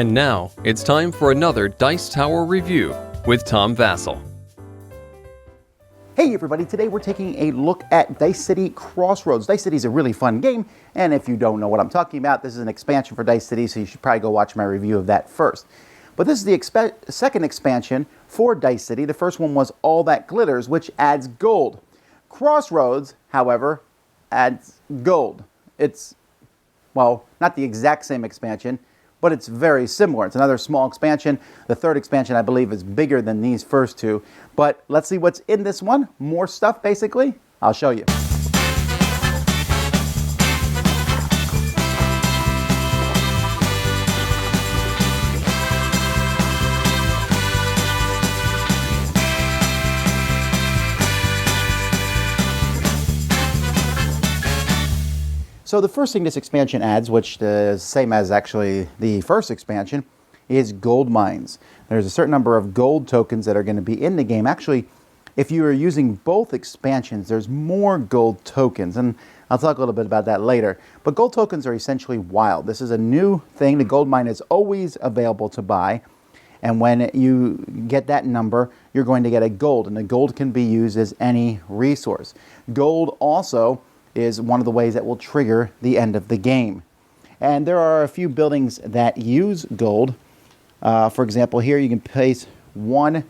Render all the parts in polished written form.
And now, it's time for another Dice Tower review with Tom Vasel. Hey everybody, today we're taking a look at Dice City Crossroads. Dice City is a really fun game, and if you don't know what I'm talking about, this is an expansion for Dice City, so you should probably go watch my review of that first. But this is the second expansion for Dice City. The first one was All That Glitters, which adds gold. Crossroads, however, adds gold. It's, well, not the exact same expansion, but it's very similar. It's another small expansion. The third expansion, I believe, is bigger than these first two. But let's see what's in this one. More stuff, basically. I'll show you. So the first thing this expansion adds, which is the same as actually the first expansion, is gold mines. There's a certain number of gold tokens that are going to be in the game. Actually, if you are using both expansions, there's more gold tokens, and I'll talk a little bit about that later. But gold tokens are essentially wild. This is a new thing. The gold mine is always available to buy, and when you get that number, you're going to get a gold, and the gold can be used as any resource. Gold also is one of the ways that will trigger the end of the game. And there are a few buildings that use gold. For example, here you can place one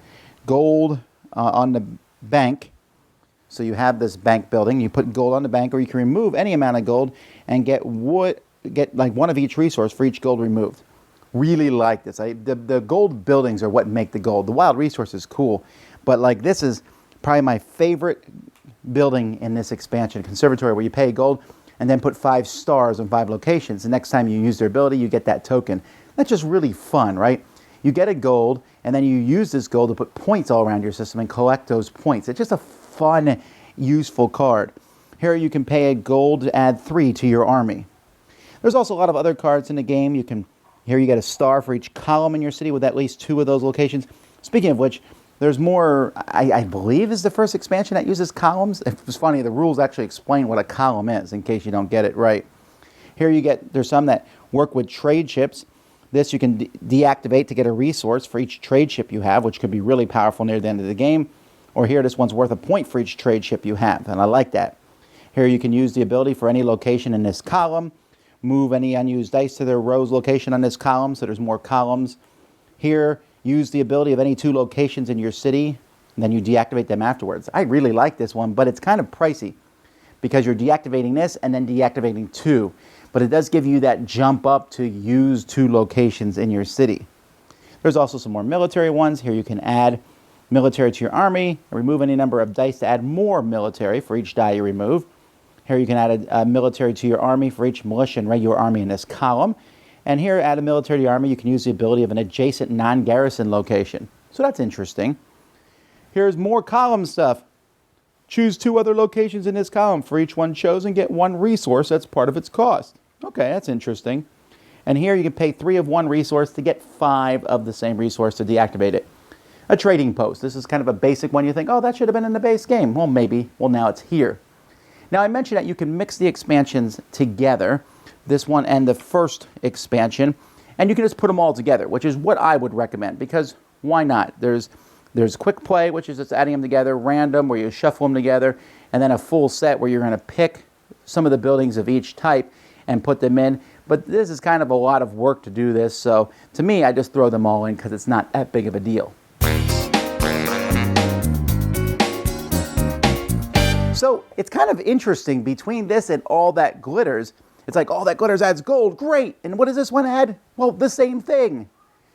gold on the bank. So you have this bank building, you put gold on the bank, or you can remove any amount of gold and get like one of each resource for each gold removed. Really like this. The gold buildings are what make the gold. The wild resource is cool, but like this is probably my favorite building in this expansion, conservatory, where you pay gold and then put 5 stars on 5 locations. The next time you use their ability, you get that token. That's just really fun, right? You get a gold, and then you use this gold to put points all around your system and collect those points. It's just a fun, useful card. Here you can pay a gold to add 3 to your army. There's also a lot of other cards in the game. Here you get a star for each column in your city with at least 2 of those locations. There's more. There's more, I believe is the first expansion that uses columns. It was funny, the rules actually explain what a column is in case you don't get it right. Here there's some that work with trade ships. This you can deactivate to get a resource for each trade ship you have, which could be really powerful near the end of the game. Or here, this one's worth a point for each trade ship you have, and I like that. Here you can use the ability for any location in this column. Move any unused dice to their row's location on this column, so there's more columns. Here, use the ability of any 2 locations in your city, and then you deactivate them afterwards. I really like this one, but it's kind of pricey because you're deactivating this and then deactivating 2. But it does give you that jump up to use 2 locations in your city. There's also some more military ones. Here you can add military to your army, remove any number of dice to add more military for each die you remove. Here you can add a military to your army for each militia and regular army in this column. And here, add a military to your army, you can use the ability of an adjacent non-garrison location. So that's interesting. Here's more column stuff. Choose 2 other locations in this column. For each one chosen, get 1 resource that's part of its cost. Okay, that's interesting. And here you can pay 3 of 1 resource to get 5 of the same resource to deactivate it. A trading post. This is kind of a basic one. You think, oh, that should have been in the base game. Well, maybe. Well, now it's here. Now, I mentioned that you can mix the expansions together, this one and the first expansion, and you can just put them all together, which is what I would recommend, because why not? There's quick play, which is just adding them together, random, where you shuffle them together, and then a full set where you're going to pick some of the buildings of each type and put them in. But this is kind of a lot of work to do this, so to me, I just throw them all in because it's not that big of a deal. So it's kind of interesting between this and All That Glitters. It's like All That Glitters adds gold, great. And what does this one add? Well, the same thing.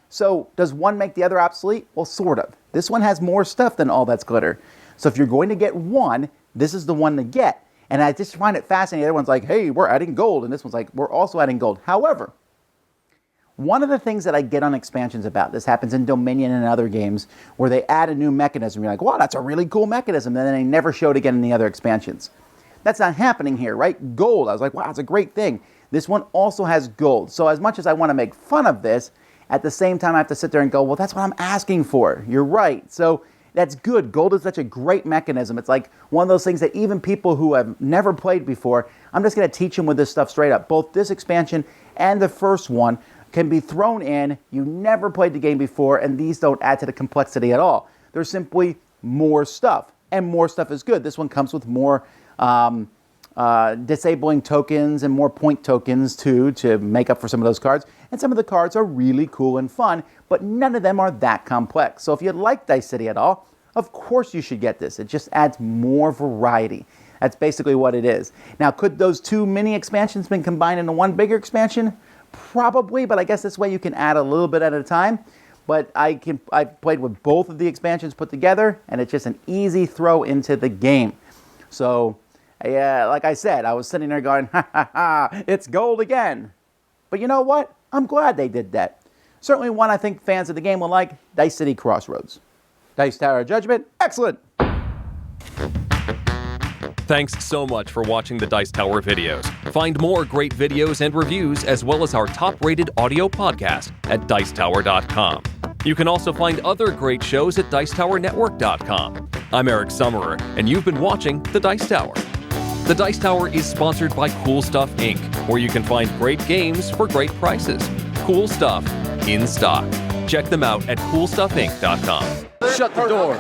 So does one make the other obsolete? Well, sort of. This one has more stuff than All That's Glitter. So if you're going to get one, this is the one to get. And I just find it fascinating. Everyone's like, hey, we're adding gold. And this one's like, we're also adding gold. However, one of the things that I get on expansions about, this happens in Dominion and other games, where they add a new mechanism. You're like, wow, that's a really cool mechanism. And then they never show it again in the other expansions. That's not happening here, right? Gold. I was like, wow, it's a great thing. This one also has gold. So as much as I want to make fun of this, at the same time I have to sit there and go, well, that's what I'm asking for. You're right. So that's good. Gold is such a great mechanism. It's like one of those things that even people who have never played before, I'm just going to teach them with this stuff straight up. Both this expansion and the first one can be thrown in. You never played the game before, and these don't add to the complexity at all. They're simply more stuff, and more stuff is good. This one comes with more disabling tokens and more point tokens too to make up for some of those cards. And some of the cards are really cool and fun, but none of them are that complex. So if you like Dice City at all, of course you should get this. It just adds more variety. That's basically what it is. Now, could those 2 mini expansions been combined into one bigger expansion? Probably, but I guess this way you can add a little bit at a time. But I've played with both of the expansions put together, and it's just an easy throw into the game. So, yeah, like I said, I was sitting there going, ha ha ha, it's gold again. But you know what? I'm glad they did that. Certainly one I think fans of the game will like, Dice City Crossroads. Dice Tower Judgment, excellent! Thanks so much for watching the Dice Tower videos. Find more great videos and reviews, as well as our top-rated audio podcast at Dicetower.com. You can also find other great shows at Dicetowernetwork.com. I'm Eric Summerer, and you've been watching The Dice Tower. The Dice Tower is sponsored by Cool Stuff Inc., where you can find great games for great prices. Cool stuff in stock. Check them out at CoolStuffInc.com. Shut the door.